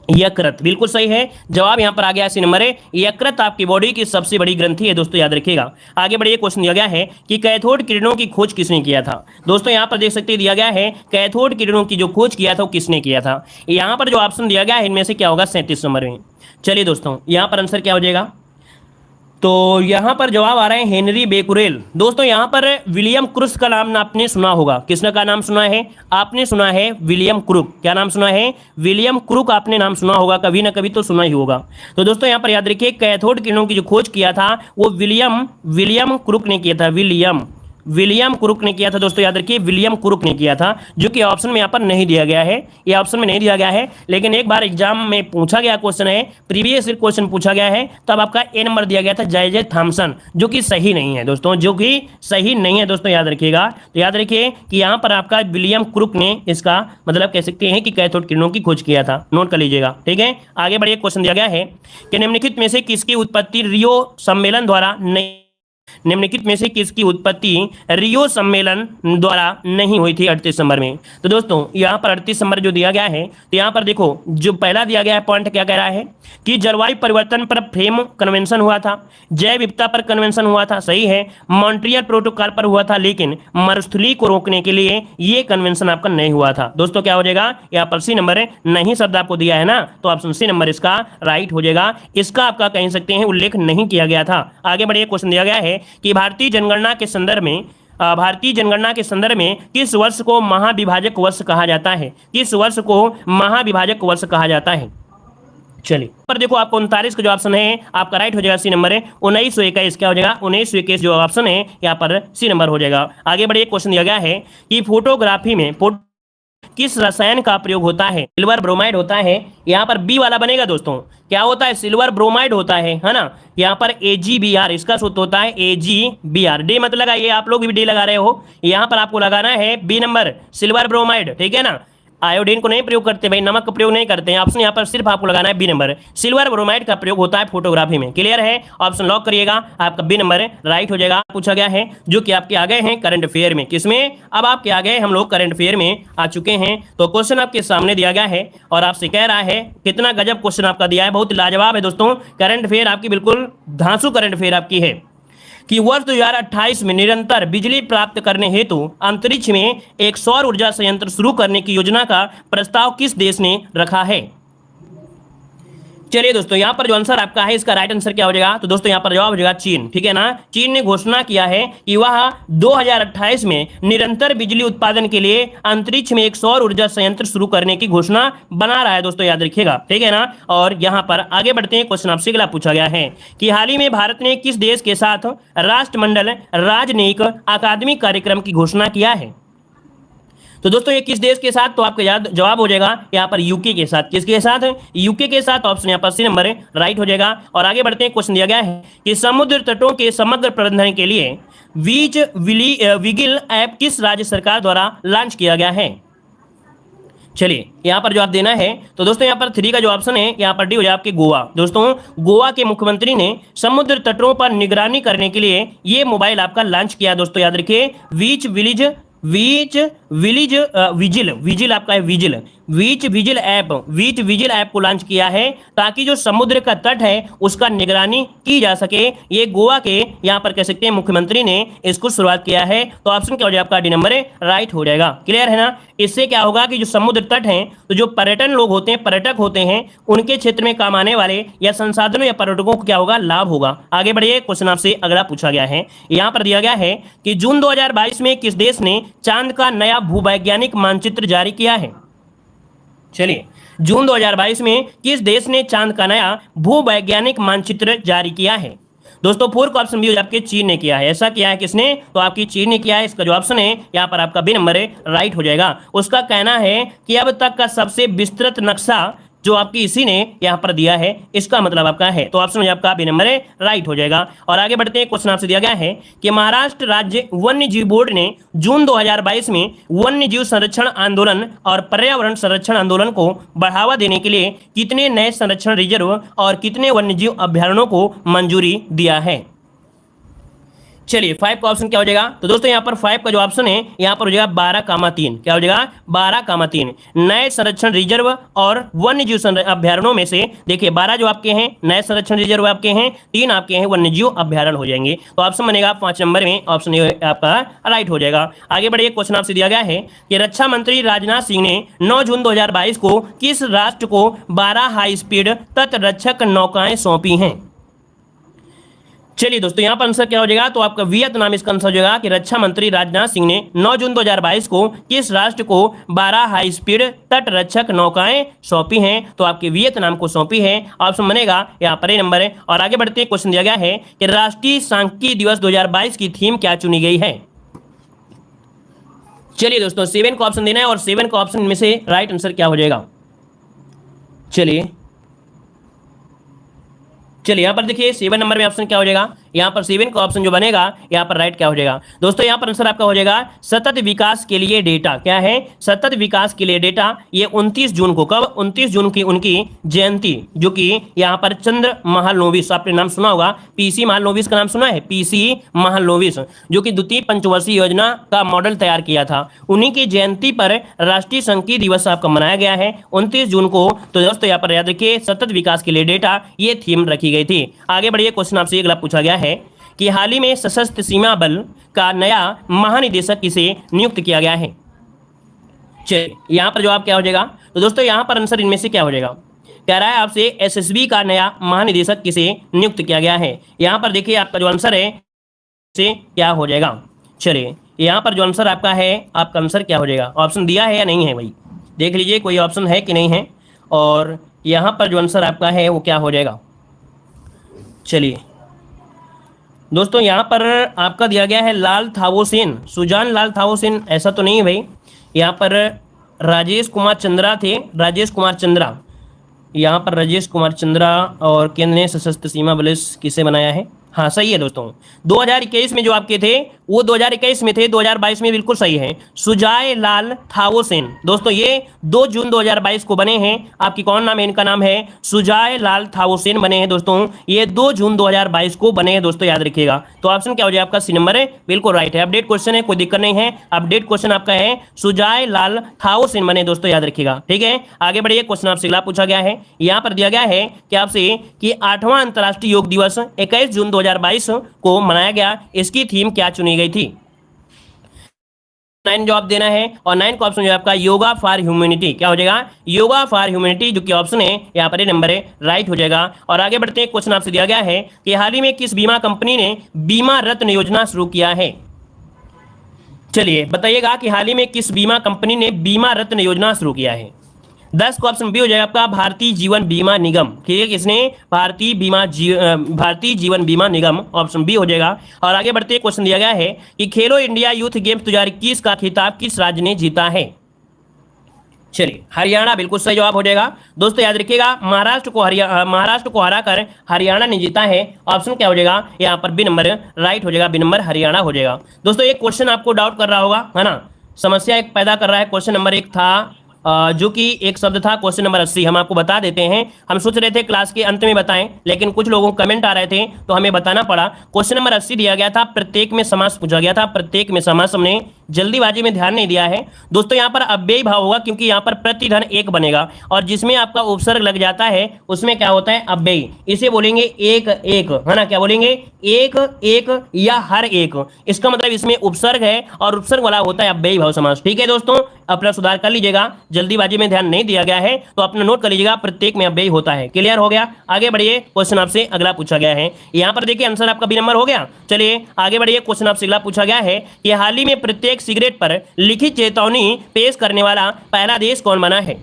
यकृत। बिल्कुल सही है, जवाब यहां पर आ गया, सी नंबर है। यकृत आपकी बॉडी की सबसे बड़ी ग्रंथि है दोस्तों, याद रखिएगा। आगे बढ़िए, क्वेश्चन दिया गया है कि कैथोड किरणों की खोज किसने किया था? दोस्तों यहां पर देख सकते हैं दिया गया है कैथोड किरणों की जो खोज किया था वो किसने किया था। यहां पर जो ऑप्शन दिया गया है इनमें से क्या होगा? 37 नंबर में। चलिए दोस्तों, यहां पर आंसर क्या हो जाएगा? तो यहाँ पर जवाब आ रहा है हेनरी बेकुरेल। दोस्तों यहाँ पर विलियम क्रुक का नाम आपने सुना होगा। किसने का नाम सुना है? आपने सुना है विलियम क्रुक। क्या नाम सुना है? विलियम क्रुक आपने नाम सुना होगा, कभी ना कभी तो सुना ही होगा। तो दोस्तों यहाँ पर याद रखिए कैथोड किरणों की जो खोज किया था वो विलियम क्रुक ने किया था। विलियम क्रुक ने किया था दोस्तों, याद रखिए विलियम क्रुक ने किया था, जो कि ऑप्शन में यहाँ पर नहीं दिया गया है। ये ऑप्शन में नहीं दिया गया है, लेकिन एक बार एग्जाम में पूछा गया क्वेश्चन है, प्रीवियस क्वेश्चन पूछा गया है, तब आपका ए नंबर दिया गया था जे थॉमसन, जो कि सही नहीं है दोस्तों, जो कि सही नहीं है दोस्तों, याद रखिएगा। तो याद रखिए कि यहाँ पर आपका विलियम क्रुक ने इसका मतलब कह सकते हैं कि कैथोड किरणों की खोज किया था। नोट कर लीजिएगा, ठीक है। आगे बढ़िए, क्वेश्चन दिया गया है कि निम्नलिखित में से किसकी उत्पत्ति रियो सम्मेलन द्वारा नहीं निम्नलिखित में से किसकी उत्पत्ति रियो सम्मेलन द्वारा नहीं हुई थी 38 नंबर में? तो दोस्तों यहाँ पर 38 नंबर जो दिया गया है, तो यहाँ पर देखो जो पहला दिया गया है पॉइंट क्या कह रहा है कि जलवायु परिवर्तन पर फ्रेम कन्वेंशन हुआ था, जैव विविधता पर कन्वेंशन हुआ था, सही है, मॉन्ट्रियल प्रोटोकॉल पर हुआ था, लेकिन मरुस्थलीकरण को रोकने के लिए ये कन्वेंशन आपका नहीं हुआ था। दोस्तों क्या हो जाएगा? यहाँ पर सी नंबर है, नहीं शब्द आपको दिया है ना, तो ऑप्शन सी नंबर इसका राइट हो जाएगा। इसका आपका कह सकते हैं उल्लेख नहीं किया गया था। आगे बढ़िए, क्वेश्चन दिया गया है कि भारतीय जनगणना के संदर्भ में किस वर्ष को महाविभाजक वर्ष कहा जाता है? किस वर्ष को महाविभाजक वर्ष कहा जाता है? चलिए पर देखो आपको 39 का जो ऑप्शन है आपका राइट हो जाएगा, सी नंबर है 1921। क्या हो जाएगा? 1921 जो ऑप्शन है यहाँ पर सी नंबर हो जाएगा। आगे बढ़िए, क्वेश्चन दिया गया है कि फोटोग्राफी में किस रसायन का प्रयोग होता है? सिल्वर ब्रोमाइड होता है। यहाँ पर बी वाला बनेगा दोस्तों, क्या होता है? सिल्वर ब्रोमाइड होता है ना। यहाँ पर AgBr इसका सूत्र होता है AgBr। डी मत लगाइए, आप लोग भी डी लगा रहे हो, यहाँ पर आपको लगाना है बी नंबर सिल्वर ब्रोमाइड, ठीक है ना। आयोडीन को नहीं प्रयोग करते भाई, नमक का प्रयोग नहीं करते हैं। ऑप्शन यहाँ पर सिर्फ आपको लगाना है बी नंबर, सिल्वर ब्रोमाइड का प्रयोग होता है फोटोग्राफी में। क्लियर है, ऑप्शन लॉक करिएगा, आपका बी नंबर राइट हो जाएगा। पूछा गया है जो कि आपके आ गए हैं करंट अफेयर में, किसमें, अब आपके आ गए हम लोग करंट अफेयर में आ चुके हैं। तो क्वेश्चन आपके सामने दिया गया है और आपसे कह रहा है, कितना गजब क्वेश्चन आपका दिया है, बहुत लाजवाब है दोस्तों। करंट अफेयर आपकी बिल्कुल धांसू करंट अफेयर आपकी है कि वर्ष 2028 में निरंतर बिजली प्राप्त करने हेतु अंतरिक्ष में एक सौर ऊर्जा संयंत्र शुरू करने की योजना का प्रस्ताव किस देश ने रखा है। चलिए दोस्तों, यहां पर जो आंसर आपका है इसका राइट आंसर क्या हो जाएगा, तो दोस्तों यहां पर जवाब हो जाएगा चीन। ठीक है ना, चीन ने घोषणा किया है कि वह 2028 में निरंतर बिजली उत्पादन के लिए अंतरिक्ष में एक सौर ऊर्जा संयंत्र शुरू करने की घोषणा बना रहा है दोस्तों, याद रखिएगा। ठीक है ना, और यहां पर आगे बढ़ते हैं, क्वेश्चन आपसे अगला पूछा गया है कि हाल ही में भारत ने किस देश के साथ राष्ट्रमंडल राजनयिक अकादमी कार्यक्रम की घोषणा किया है। तो दोस्तों ये किस देश के साथ, तो आपका जवाब हो जाएगा यहाँ पर यूके के साथ। किसके साथ, यूके के साथ, ऑप्शन यहाँ पर सी नंबर राइट हो जाएगा। और आगे बढ़ते हैं, क्वेश्चन दिया गया है कि समुद्र तटों के समग्र प्रबंधन के लिए बीच विगिल ऐप किस राज्य सरकार द्वारा लॉन्च किया गया है। चलिए यहाँ पर जवाब देना है, तो दोस्तों यहाँ पर 3 का जो ऑप्शन है यहाँ पर डी हो जाए आपके गोवा। दोस्तों गोवा के मुख्यमंत्री ने समुद्र तटों पर निगरानी करने के लिए ये मोबाइल आपका लॉन्च किया। दोस्तों याद रखिए, विजिल आपका है विजिल ऐप को लॉन्च किया है ताकि जो समुद्र का तट है उसका निगरानी की जा सके। ये गोवा के यहाँ पर कह सकते हैं मुख्यमंत्री ने इसको शुरुआत किया है। तो ऑप्शन क्या हो जाएगा आपका डी नंबर राइट हो जाएगा। क्लियर है ना, इससे क्या होगा कि जो समुद्र तट है, तो जो पर्यटन लोग होते हैं, पर्यटक होते हैं, उनके क्षेत्र में काम आने वाले या संसाधनों या पर्यटकों को क्या होगा, लाभ होगा। आगे बढ़िए, क्वेश्चन आपसे अगला पूछा गया है, यहाँ पर दिया गया है कि जून 2022 में किस देश ने चांद का नया भूवैज्ञानिक मानचित्र जारी किया है। चलिए, जून 2022 में किस देश ने चांद का नया भूवैज्ञानिक मानचित्र जारी किया है। दोस्तों 4 का ऑप्शन भी आपके चीन ने किया है। ऐसा किया है किसने, तो आपकी चीन ने किया है। इसका जो ऑप्शन है यहाँ पर आपका बी नंबर राइट हो जाएगा। उसका कहना है कि अब तक का सबसे विस्तृत नक्शा जो आपकी इसी ने यहाँ पर दिया है, इसका मतलब आपका है। तो ऑप्शन आपका बी नंबर राइट हो जाएगा। और आगे बढ़ते हैं, क्वेश्चन आपसे दिया गया है कि महाराष्ट्र राज्य वन्य जीव बोर्ड ने जून 2022 में वन्य जीव संरक्षण आंदोलन और पर्यावरण संरक्षण आंदोलन को बढ़ावा देने के लिए कितने नए संरक्षण रिजर्व और कितने वन्य जीव अभ्यारण्यों को मंजूरी दिया है। चलिए 5 का ऑप्शन क्या हो जाएगा, तो दोस्तों यहाँ पर 5 का जो ऑप्शन है यहाँ पर हो जाएगा 12,3। क्या हो जाएगा, 12,3 नए संरक्षण रिजर्व और वन्य जीव अभ्यारण्यों में से देखिए 12 जो आपके हैं नए संरक्षण रिजर्व आपके हैं, 3 आपके हैं वन्य जीव अभ्यारण्य हो जाएंगे। तो ऑप्शन बनेगा 5 नंबर में, ऑप्शन आपका राइट हो जाएगा। आगे बढ़िए, क्वेश्चन आपसे दिया गया है कि रक्षा मंत्री राजनाथ सिंह ने 9 जून 2022 को किस राष्ट्र को 12 हाई स्पीड तटरक्षक नौकाएं सौंपी हैं। चलिए दोस्तों यहाँ पर आंसर क्या हो जाएगा, तो आपका वियतनाम इसका आंसर हो जाएगा कि रक्षा मंत्री राजनाथ सिंह ने 9 जून 2022 को किस राष्ट्र को 12 हाई स्पीड तटरक्षक नौकाएं सौंपी हैं, तो आपके वियतनाम को सौंपी है। ऑप्शन बनेगा यहाँ पर ए नंबर है। और आगे बढ़ते हैं, क्वेश्चन दिया गया है कि राष्ट्रीय सांख्यिकी दिवस 2022 की थीम क्या चुनी गई है। चलिए दोस्तों 7 का ऑप्शन देना है और 7 का ऑप्शन में से राइट आंसर क्या हो जाएगा। चलिए यहाँ पर देखिए 7 नंबर में ऑप्शन क्या हो जाएगा, यहाँ पर 7 का ऑप्शन जो बनेगा यहाँ पर राइट क्या हो जाएगा। दोस्तों यहाँ पर आंसर आपका हो जाएगा सतत विकास के लिए डेटा। क्या है, सतत विकास के लिए डेटा। ये 29 जून को, कब, 29 जून की उनकी जयंती, जो कि यहाँ पर चंद्र महालनोबिस, आपने नाम सुना होगा, पीसी महालनोबिस का नाम सुना है, पीसी महालनोबिस, जो कि द्वितीय पंचवर्षीय योजना का मॉडल तैयार किया था, उन्हीं की जयंती पर राष्ट्रीय सांख्यिकी दिवस आपका मनाया गया है 29 जून को। तो दोस्तों यहाँ पर याद रखिए सतत विकास के लिए डेटा, ये थीम रखी गई थी। आगे बढ़िए, क्वेश्चन आपसे अगला पूछा गया है कि हाल ही में सशस्त्र सीमा बल का नया महानिदेशक किसे नियुक्त किया गया है। चलिए यहां पर जवाब क्या हो जाएगा, तो दोस्तों यहां पर आंसर इनमें से क्या हो जाएगा, कह रहा है आपसे एसएसबी का नया महानिदेशक किसे नियुक्त किया गया है। यहां पर देखिए आपका जो आंसर है से क्या हो जाएगा। चलिए यहां पर जो आंसर आपका है, आपका आंसर क्या हो जाएगा, ऑप्शन दिया है या नहीं है भाई, देख लीजिए कोई ऑप्शन है कि नहीं है। और यहां पर जो आंसर आपका है वो क्या हो जाएगा। चलिए दोस्तों यहाँ पर आपका दिया गया है लाल थावोसेन, सुजान लाल थावोसेन, ऐसा तो नहीं है भाई। यहाँ पर राजेश कुमार चंद्रा थे, राजेश कुमार चंद्रा, यहाँ पर राजेश कुमार चंद्रा। और केंद्रीय सशस्त्र सीमा बल किसे बनाया है, हाँ सही है दोस्तों। 2021 में जो आपके थे वो 2021 में थे, 2022 में बिल्कुल सही है, सुजाय लाल थावोसेन। दोस्तों ये 2 जून 2022 को बने हैं। आपकी कौन नाम है? इनका नाम है सुजाय लाल थावोसेन बने हैं दोस्तों, ये 2 जून 2022 को बने हैं दोस्तों, याद रखिएगा। तो ऑप्शन क्या हो जाएगा आपका? सी नंबर है, बिल्कुल राइट है। अपडेट क्वेश्चन है, कोई दिक्कत नहीं है, अपडेट क्वेश्चन आपका है, सुजाय लाल थावोसेन बने दोस्तों, याद रखिएगा। ठीक है, आगे बढ़िए। क्वेश्चन आपसे अगला पूछा गया है, यहां पर दिया गया है कि आपसे कि 8वां अंतर्राष्ट्रीय योग दिवस 21 जून 2022 को मनाया गया, इसकी थीम क्या चुनी गई थी? 9 जवाब देना है और 9 का ऑप्शन जो है आपका योगा फॉर ह्यूमैनिटी। क्या हो जाएगा? योगा फॉर ह्यूमैनिटी, जो कि ऑप्शन है यहाँ पर नंबर है, राइट हो जाएगा। और आगे बढ़ते हैं, क्वेश्चन आपसे दिया गया है कि हाल ही में किस बीमा कंपनी ने बीमा रत्न योजना शुरू किया है? चलिए बताइएगा कि हाल ही में किस बीमा कंपनी ने बीमा रत्न योजना शुरू किया है? 10 का ऑप्शन बी हो जाएगा आपका भारतीय जीवन बीमा निगम। ठीक है, किसने? भारतीय जीवन बीमा निगम, ऑप्शन बी हो जाएगा। और आगे बढ़ते क्वेश्चन दिया गया है कि खेलो इंडिया यूथ गेम्स 2021 का खिताब किस राज्य ने जीता है? चलिए हरियाणा बिल्कुल सही जवाब हो जाएगा दोस्तों, याद रखिएगा। महाराष्ट्र को हराकर हरियाणा ने जीता है। ऑप्शन क्या हो जाएगा यहाँ पर? बी नंबर राइट हो जाएगा, बी नंबर हरियाणा हो जाएगा। दोस्तों एक क्वेश्चन आपको डाउट कर रहा होगा, है ना, समस्या एक पैदा कर रहा है। क्वेश्चन नंबर 1 था जो कि एक शब्द था क्वेश्चन नंबर 80, हम आपको बता देते हैं। हम सोच रहे थे क्लास के अंत में बताएं, लेकिन कुछ लोगों को कमेंट आ रहे थे तो हमें बताना पड़ा। क्वेश्चन नंबर 80 दिया गया था, प्रत्येक में समास पूछा गया था, प्रत्येक में समास हमने जल्दीबाजी में ध्यान नहीं दिया है दोस्तों। यहाँ पर अव्ययी भाव होगा, क्योंकि यहाँ पर प्रतिधन एक बनेगा और जिसमें आपका उपसर्ग लग जाता है उसमें क्या होता है? अव्ययी। इसे बोलेंगे एक एक, है ना, क्या बोलेंगे? एक एक या हर एक। इसका मतलब इसमें उपसर्ग है और उपसर्ग वाला होता है अव्ययी भाव समास। ठीक है दोस्तों, अपना सुधार कर लीजिएगा, जल्दीबाजी में ध्यान नहीं दिया गया है तो अपना नोट कर लीजिएगा, प्रत्येक में अव्ययी होता है। क्लियर हो गया? आगे बढ़िए, क्वेश्चन आपसे अगला पूछा गया है। यहाँ पर देखिए आंसर आपका बी नंबर हो गया। चलिए आगे बढ़िए, क्वेश्चन आपसे अगला पूछा गया है कि हाल ही में प्रत्येक सिगरेट पर लिखित चेतावनी पेश करने वाला पहला देश कौन बना है?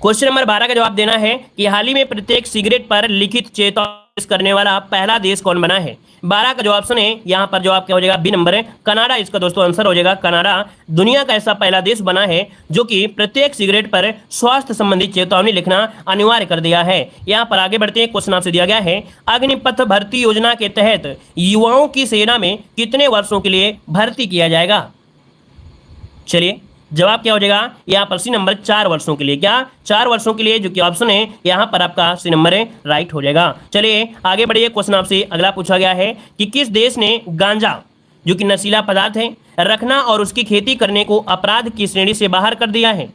क्वेश्चन नंबर 12 का जवाब देना है कि हाल ही में प्रत्येक सिगरेट पर लिखित चेतावनी पेश करने वाला पहला देश कौन बना है? 12 का जो ऑप्शन है यहाँ पर जवाब क्या हो जाएगा? बी नंबर है, कनाडा इसका दोस्तों आंसर हो जाएगा। कनाडा दुनिया का ऐसा पहला देश बना है जो कि प्रत्येक सिगरेट पर स्वास्थ्य संबंधी चेतावनी लिखना अनिवार्य कर दिया है। यहाँ पर आगे बढ़ते हैं, क्वेश्चन आपसे दिया गया है अग्निपथ भर्ती योजना के तहत युवाओं की सेना में कितने वर्षों के लिए भर्ती किया जाएगा? चलिए जवाब क्या हो जाएगा यहाँ पर? सी नंबर 4 वर्षों के लिए। क्या? 4 वर्षों के लिए, जो कि ऑप्शन है यहाँ पर आपका सी नंबर है, राइट हो जाएगा। चलिए आगे बढ़िए, क्वेश्चन आपसे अगला पूछा गया है कि किस देश ने गांजा, जो कि नशीला पदार्थ है, रखना और उसकी खेती करने को अपराध की श्रेणी से बाहर कर दिया है?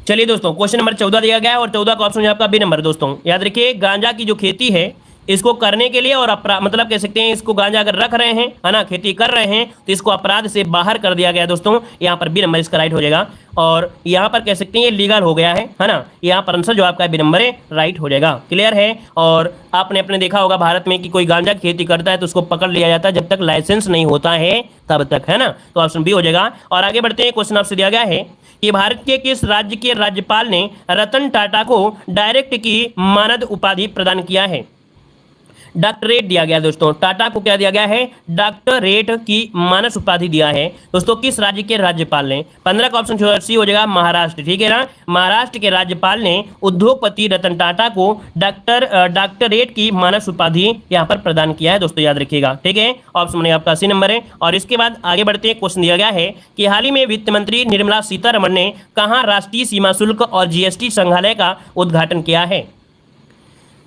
चलिए दोस्तों क्वेश्चन नंबर 14 दिया गया है और 14 का ऑप्शन है आपका बी नंबर। दोस्तों याद रखिए, गांजा की जो खेती है इसको करने के लिए और अपराध, मतलब कह सकते हैं इसको गांजा अगर रख रहे हैं, है ना, खेती कर रहे हैं, तो इसको अपराध से बाहर कर दिया गया दोस्तों। यहाँ पर बी नंबर इसका राइट हो जाएगा और यहाँ पर कह सकते हैं ये लीगल हो गया है ना। यहाँ पर आंसर जो आपका बी नंबर है, राइट हो जाएगा। क्लियर है? और आपने अपने देखा होगा भारत में कि कोई गांजा की खेती करता है तो उसको पकड़ लिया जाता है, जब तक लाइसेंस नहीं होता है तब तक, है ना। तो ऑप्शन बी हो जाएगा। और आगे बढ़ते हैं, क्वेश्चन आपसे दिया गया है कि भारत के किस राज्य के राज्यपाल ने रतन टाटा को डायरेक्ट की मानद उपाधि प्रदान किया है? डॉक्टरेट दिया गया दोस्तों, टाटा को क्या दिया गया है? डॉक्टरेट की मानस उपाधि दिया है दोस्तों। किस राज्य के राज्यपाल ने? 15 का ऑप्शन सी हो जाएगा, महाराष्ट्र। ठीक है ना, महाराष्ट्र के राज्यपाल ने उद्योगपति रतन टाटा को डॉक्टरेट की मानस उपाधि यहाँ पर प्रदान किया है दोस्तों, याद रखिएगा। ठीक है, ऑप्शन आपका सी नंबर है। और इसके बाद आगे बढ़ते हैं, क्वेश्चन दिया गया है कि हाल ही में वित्त मंत्री निर्मला सीतारमण ने कहाँ राष्ट्रीय सीमा शुल्क और जीएसटी संग्रहालय का उद्घाटन किया है?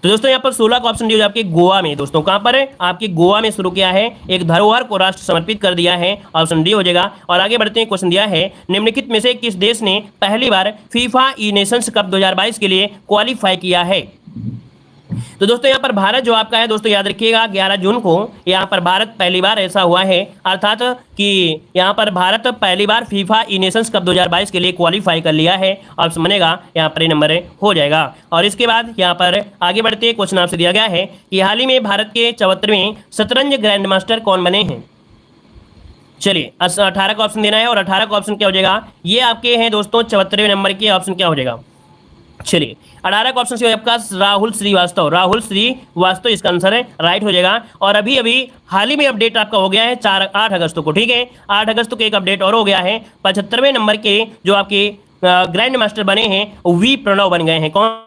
तो दोस्तों यहाँ पर 16 का ऑप्शन दिया आपके गोवा में। दोस्तों कहां पर है? आपके गोवा में शुरू किया है, एक धरोहर को राष्ट्र समर्पित कर दिया है। ऑप्शन डी हो जाएगा। और आगे बढ़ते हैं, क्वेश्चन दिया है निम्नलिखित में से किस देश ने पहली बार फीफा ई नेशंस कप 2022 के लिए क्वालिफाई किया है? तो दोस्तों यहाँ पर भारत जो आपका है दोस्तों, याद रखिएगा 11 जून को यहाँ पर भारत पहली बार ऐसा हुआ है, अर्थात कि यहाँ पर भारत पहली बार फीफा ई नेशंस कप 2022 के लिए क्वालिफाई कर लिया है। ऑप्शन बनेगा यहाँ पर नंबर हो जाएगा। और इसके बाद यहाँ पर आगे बढ़ते क्वेश्चन आपसे दिया गया है कि हाल ही में भारत के 74वें शतरंज ग्रैंड मास्टर कौन बने हैं? चलिए 18 का ऑप्शन देना है और 18 का ऑप्शन क्या हो जाएगा? ये आपके हैं दोस्तों 74वें नंबर के, ऑप्शन क्या हो जाएगा? चलिए 18 का ऑप्शन आपका राहुल श्रीवास्तव, राहुल श्रीवास्तव इसका आंसर है, राइट हो जाएगा। और अभी अभी हाल ही में अपडेट आपका हो गया है 8 अगस्त को। ठीक है, 8 अगस्त को एक अपडेट और हो गया है, 75वें नंबर के जो आपके ग्रैंड मास्टर बने हैं वी प्रणव बन गए हैं। कौन?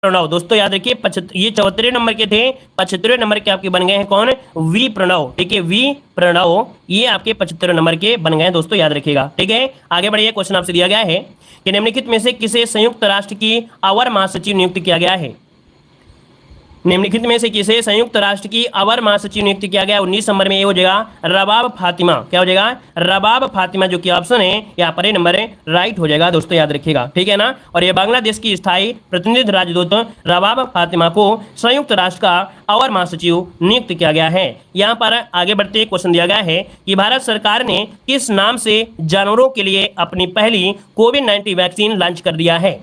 प्रणव। दोस्तों याद रखिए, ये 74 नंबर के थे, 75 नंबर के आपके बन गए हैं कौन, वी प्रणव। ठीक है, वी प्रणव ये आपके 75 नंबर के बन गए हैं दोस्तों, याद रखिएगा। ठीक है, आगे बढ़िए, क्वेश्चन आपसे दिया गया है कि निम्नलिखित में से किसे संयुक्त राष्ट्र की अवर महासचिव नियुक्त किया गया है। निम्नलिखित में से किसे संयुक्त राष्ट्र की अवर महासचिव नियुक्त किया गया। 19 नंबर में ये हो जाएगा रबाब फातिमा। क्या हो जाएगा, रबाब फातिमा, जो कि ऑप्शन है यहाँ पर नंबर राइट हो जाएगा दोस्तों, याद रखिएगा। ठीक है ना, और ये बांग्लादेश की स्थायी प्रतिनिधि राजदूत रबाब फातिमा को संयुक्त राष्ट्र का अवर महासचिव नियुक्त किया गया है। यहाँ पर आगे बढ़ते क्वेश्चन दिया गया है कि भारत सरकार ने किस नाम से जानवरों के लिए अपनी पहली कोविड-19 वैक्सीन लॉन्च कर दिया है।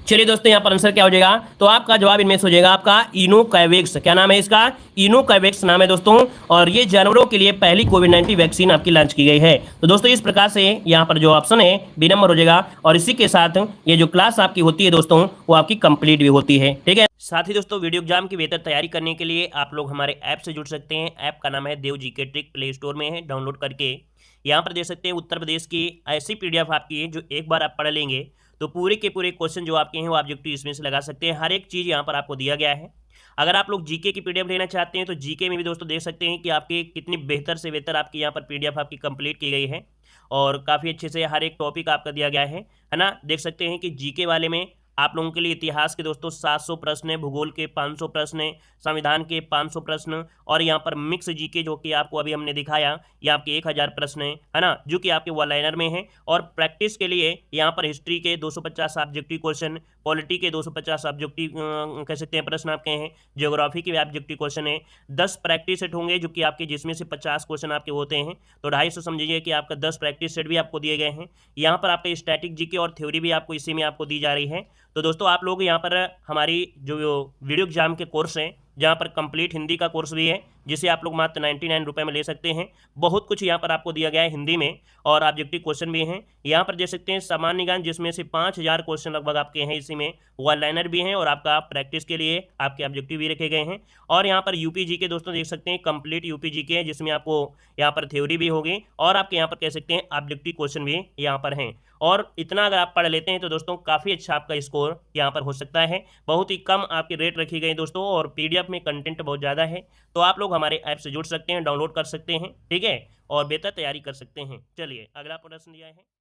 चलिए दोस्तों, यहाँ पर आंसर क्या हो जाएगा, तो आपका जवाब इनमें से हो जाएगा आपका इनोकैवेक्स। क्या नाम है इसका, इनोकैवेक्स नाम है दोस्तों, और ये जानवरों के लिए पहली कोविड-19 वैक्सीन आपकी लॉन्च की गई है। तो दोस्तों इस प्रकार से यहाँ पर जो ऑप्शन है बी नंबर हो जाएगा, और इसी के साथ ये जो क्लास आपकी होती है दोस्तों वो आपकी कंप्लीट भी होती है। ठीक है, साथ ही दोस्तों वीडियो एग्जाम की बेहतर तैयारी करने के लिए आप लोग हमारे ऐप से जुड़ सकते हैं। ऐप का नाम है देव जीके ट्रिक, प्ले स्टोर में है, डाउनलोड करके यहाँ पर देख सकते हैं उत्तर प्रदेश की ऐसी PDF आपकी है जो एक बार आप पढ़ लेंगे तो पूरे के पूरे क्वेश्चन जो आपके हैं वो ऑब्जेक्टिव इसमें से लगा सकते हैं। हर एक चीज़ यहाँ पर आपको दिया गया है। अगर आप लोग जीके की PDF लेना चाहते हैं तो जीके में भी दोस्तों देख सकते हैं कि आपके कितनी बेहतर से बेहतर आपकी यहाँ पर PDF आपकी कंप्लीट की गई है, और काफ़ी अच्छे से हर एक टॉपिक आपका दिया गया है ना। देख सकते हैं कि जीके वाले में आप लोगों के लिए इतिहास के दोस्तों 700 प्रश्न है, भूगोल के 500 प्रश्न है, संविधान के 500 प्रश्न, और यहाँ पर मिक्स जीके जो कि आपको अभी हमने दिखाया ये आपके 1000 प्रश्न है ना, जो कि आपके वन लाइनर में है। और प्रैक्टिस के लिए यहाँ पर हिस्ट्री के 250 ऑब्जेक्टिव क्वेश्चन, पॉलिटी के 250 ऑब्जेक्टिव कह सकते हैं प्रश्न आपके हैं, ज्योग्राफी के ऑब्जेक्टिव क्वेश्चन है, 10 प्रैक्टिस सेट होंगे जो कि आपके जिसमें से 50 क्वेश्चन आपके होते हैं, तो 250 समझिए कि आपका 10 प्रैक्टिस सेट भी आपको दिए गए हैं। यहाँ पर आपका स्टैटिक जीके और थ्योरी भी आपको इसी में आपको दी जा रही है। तो दोस्तों आप लोग यहाँ पर हमारी जो वीडियो एग्जाम के कोर्स हैं, जहाँ पर कंप्लीट हिंदी का कोर्स भी है जिसे आप लोग मात्र 99 रुपये में ले सकते हैं। बहुत कुछ यहाँ पर आपको दिया गया है हिंदी में, और ऑब्जेक्टिव क्वेश्चन भी हैं यहाँ पर देख सकते हैं। सामान्य ज्ञान जिसमें से 5000 क्वेश्चन लगभग आपके हैं, इसी में वन लाइनर भी हैं, और आपका प्रैक्टिस के लिए आपके ऑब्जेक्टिव भी रखे गए हैं। और यहाँ पर यूपीजी के दोस्तों देख सकते हैं, कंप्लीट यूपीजी के, जिसमें आपको यहाँ पर थ्योरी भी होगी और आपके यहाँ पर कह सकते हैं ऑब्जेक्टिव क्वेश्चन भी यहाँ पर हैं। और इतना अगर आप पढ़ लेते हैं तो दोस्तों काफ़ी अच्छा आपका स्कोर यहाँ पर हो सकता है। बहुत ही कम आपकी रेट रखी गई दोस्तों, और PDF में कंटेंट बहुत ज़्यादा है, तो आप लोग हमारे ऐप से जुड़ सकते हैं, डाउनलोड कर सकते हैं। ठीक है, और बेहतर तैयारी कर सकते हैं। चलिए अगला प्रश्न दिया है।